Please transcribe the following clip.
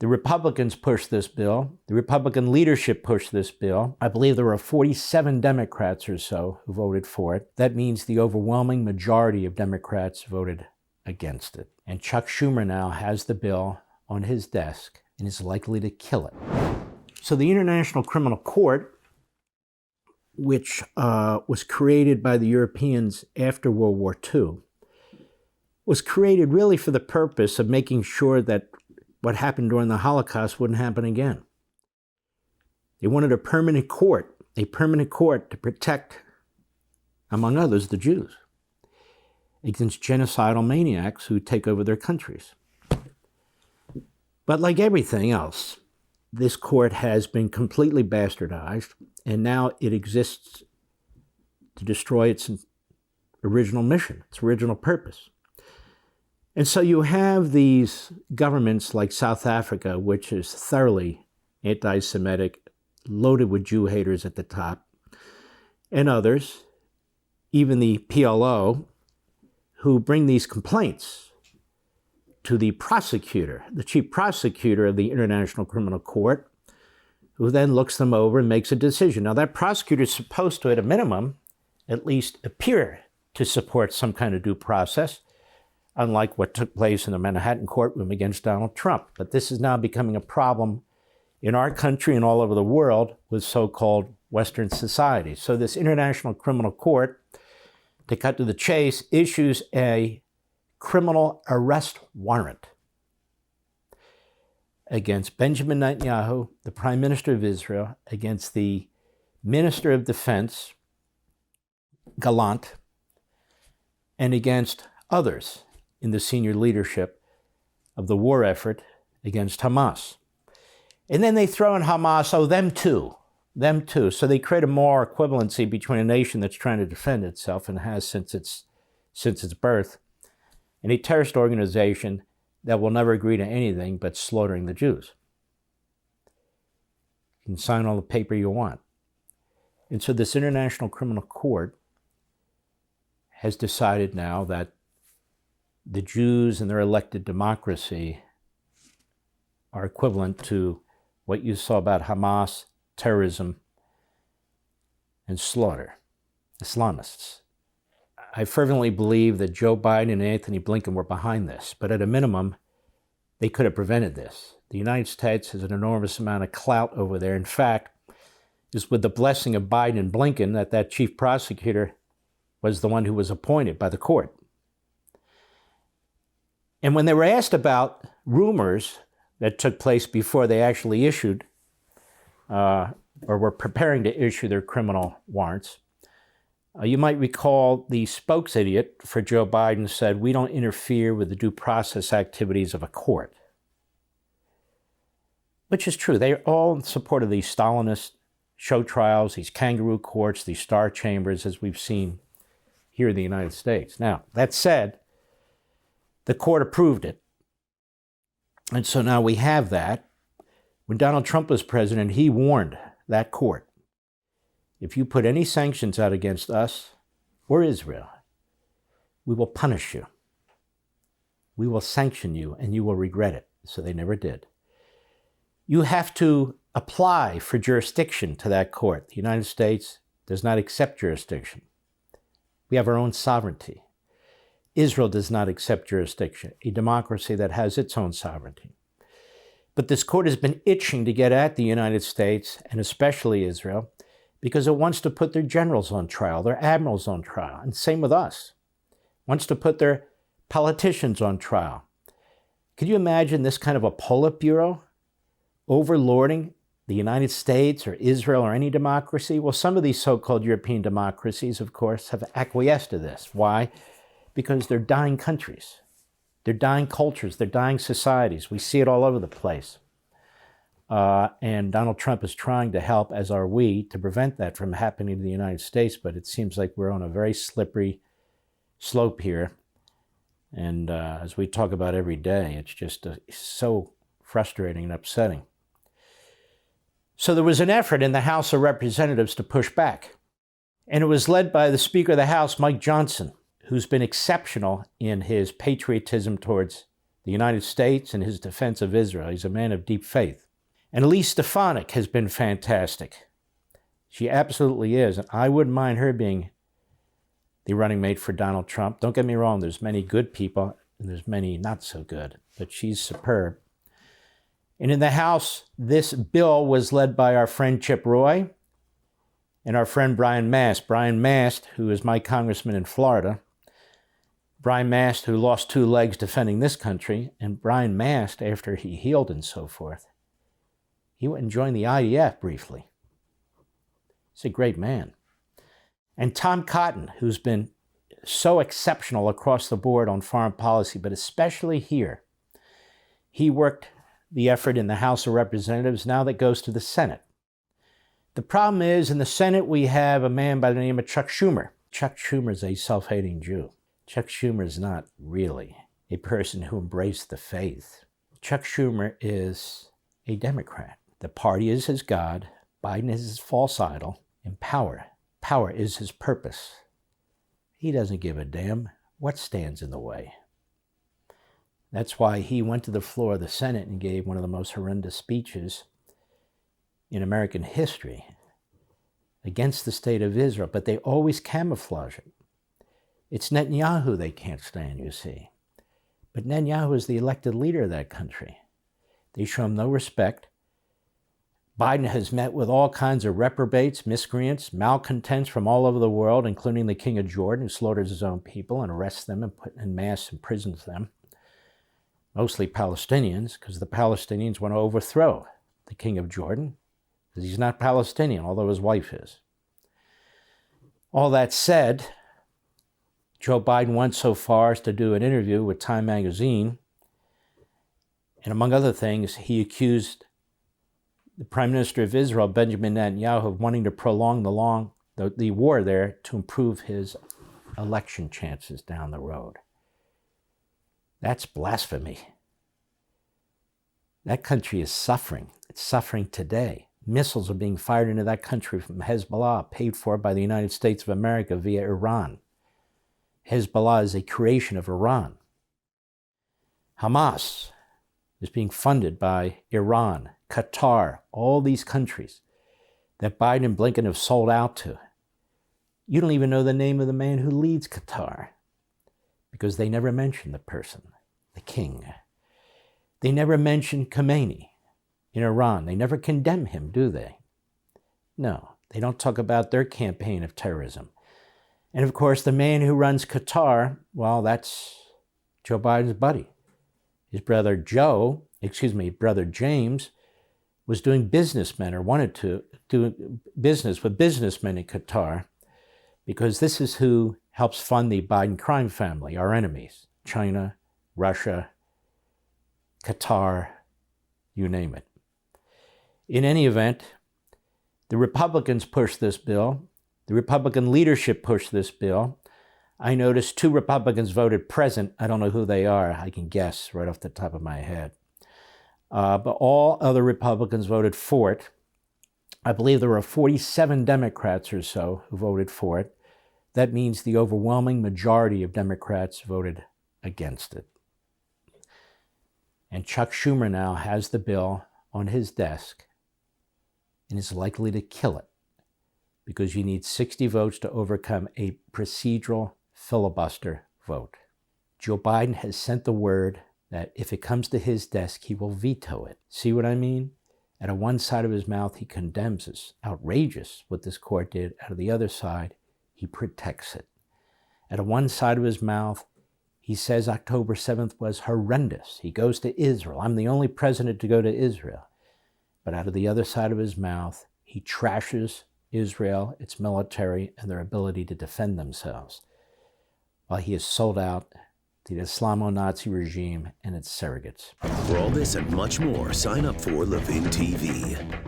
The Republicans pushed this bill. The Republican leadership pushed this bill. I believe there were 47 Democrats or so who voted for it. That means the overwhelming majority of Democrats voted against it. And Chuck Schumer now has the bill on his desk and is likely to kill it. So the International Criminal Court, which was created by the Europeans after World War II, was created really for the purpose of making sure that what happened during the Holocaust wouldn't happen again. They wanted a permanent court to protect, among others, the Jews against genocidal maniacs who take over their countries. But like everything else, this court has been completely bastardized, and now it exists to destroy its original mission, its original purpose. And so you have these governments like South Africa, which is thoroughly anti-Semitic, loaded with Jew haters at the top, and others, even the PLO, who bring these complaints to the prosecutor, the chief prosecutor of the International Criminal Court, who then looks them over and makes a decision. Now, that prosecutor is supposed to, at a minimum, at least appear to support some kind of due process, unlike what took place in the Manhattan courtroom against Donald Trump. But this is now becoming a problem in our country and all over the world with so-called Western societies. So this International Criminal Court, to cut to the chase, issues a criminal arrest warrant against Benjamin Netanyahu, the Prime Minister of Israel, against the Minister of Defense, Gallant, and against others in the senior leadership of the war effort against Hamas. And then they throw in Hamas, them too. So they create a moral equivalency between a nation that's trying to defend itself and has since its birth, and a terrorist organization that will never agree to anything but slaughtering the Jews. You can sign all the paper you want. And so this International Criminal Court has decided now that the Jews and their elected democracy are equivalent to what you saw about Hamas, terrorism, and slaughter, Islamists. I fervently believe that Joe Biden and Anthony Blinken were behind this, but at a minimum, they could have prevented this. The United States has an enormous amount of clout over there. In fact, it's with the blessing of Biden and Blinken that chief prosecutor was the one who was appointed by the court. And when they were asked about rumors that took place before they actually issued or were preparing to issue their criminal warrants, you might recall the spokesidiot for Joe Biden said, "We don't interfere with the due process activities of a court." Which is true. They are all in support of these Stalinist show trials, these kangaroo courts, these star chambers, as we've seen here in the United States. Now, that said, the court approved it. And so now we have that. When Donald Trump was president, he warned that court, if you put any sanctions out against us or Israel, we will punish you. We will sanction you and you will regret it. So they never did. You have to apply for jurisdiction to that court. The United States does not accept jurisdiction. We have our own sovereignty. Israel does not accept jurisdiction, a democracy that has its own sovereignty. But this court has been itching to get at the United States, and especially Israel, because it wants to put their generals on trial, their admirals on trial, and same with us. Wants to put their politicians on trial. Could you imagine this kind of a Politburo overlording the United States or Israel or any democracy? Well, some of these so-called European democracies, of course, have acquiesced to this. Why? Because they're dying countries. They're dying cultures. They're dying societies. We see it all over the place. And Donald Trump is trying to help, as are we, to prevent that from happening to the United States. But it seems like we're on a very slippery slope here. And as we talk about every day, it's just so frustrating and upsetting. So there was an effort in the House of Representatives to push back. And it was led by the Speaker of the House, Mike Johnson, who's been exceptional in his patriotism towards the United States and his defense of Israel. He's a man of deep faith. And Elise Stefanik has been fantastic. She absolutely is. And I wouldn't mind her being the running mate for Donald Trump. Don't get me wrong, there's many good people and there's many not so good, but she's superb. And in the House, this bill was led by our friend Chip Roy and our friend Brian Mast. Brian Mast, who is my congressman in Florida. Brian Mast, who lost 2 legs defending this country. And Brian Mast, after he healed and so forth, he went and joined the IDF briefly. He's a great man. And Tom Cotton, who's been so exceptional across the board on foreign policy, but especially here. He worked the effort in the House of Representatives. Now that goes to the Senate. The problem is, in the Senate, we have a man by the name of Chuck Schumer. Chuck Schumer is a self-hating Jew. Chuck Schumer is not really a person who embraced the faith. Chuck Schumer is a Democrat. The party is his God. Biden is his false idol. And power is his purpose. He doesn't give a damn what stands in the way. That's why he went to the floor of the Senate and gave one of the most horrendous speeches in American history against the state of Israel. But they always camouflage it. It's Netanyahu they can't stand, you see. But Netanyahu is the elected leader of that country. They show him no respect. Biden has met with all kinds of reprobates, miscreants, malcontents from all over the world, including the King of Jordan, who slaughters his own people and arrests them and put in mass imprisons them. Mostly Palestinians, because the Palestinians want to overthrow the King of Jordan, because he's not Palestinian, although his wife is. All that said, Joe Biden went so far as to do an interview with Time magazine, and among other things, he accused the Prime Minister of Israel, Benjamin Netanyahu, of wanting to prolong the war there to improve his election chances down the road. That's blasphemy. That country is suffering. It's suffering today. Missiles are being fired into that country from Hezbollah, paid for by the United States of America via Iran. Hezbollah is a creation of Iran. Hamas is being funded by Iran, Qatar, all these countries that Biden and Blinken have sold out to. You don't even know the name of the man who leads Qatar because they never mention the person, the king. They never mention Khomeini in Iran. They never condemn him, do they? No, they don't talk about their campaign of terrorism. And of course, the man who runs Qatar, well, that's Joe Biden's buddy. His brother brother James, was doing businessmen, or wanted to do business with businessmen in Qatar, because this is who helps fund the Biden crime family, our enemies, China, Russia, Qatar, you name it. In any event, the Republicans pushed this bill. The Republican leadership pushed this bill. I noticed 2 Republicans voted present. I don't know who they are. I can guess right off the top of my head. But all other Republicans voted for it. I believe there were 47 Democrats or so who voted for it. That means the overwhelming majority of Democrats voted against it. And Chuck Schumer now has the bill on his desk and is likely to kill it, because you need 60 votes to overcome a procedural filibuster vote. Joe Biden has sent the word that if it comes to his desk, he will veto it. See what I mean? Out of one side of his mouth, he condemns us. Outrageous what this court did. Out of the other side, he protects it. Out of one side of his mouth, he says October 7th was horrendous. He goes to Israel. I'm the only president to go to Israel. But out of the other side of his mouth, he trashes Israel, its military, and their ability to defend themselves, while he is sold out to the Islamo-Nazi regime and its surrogates. For all this and much more, sign up for LEVIN TV.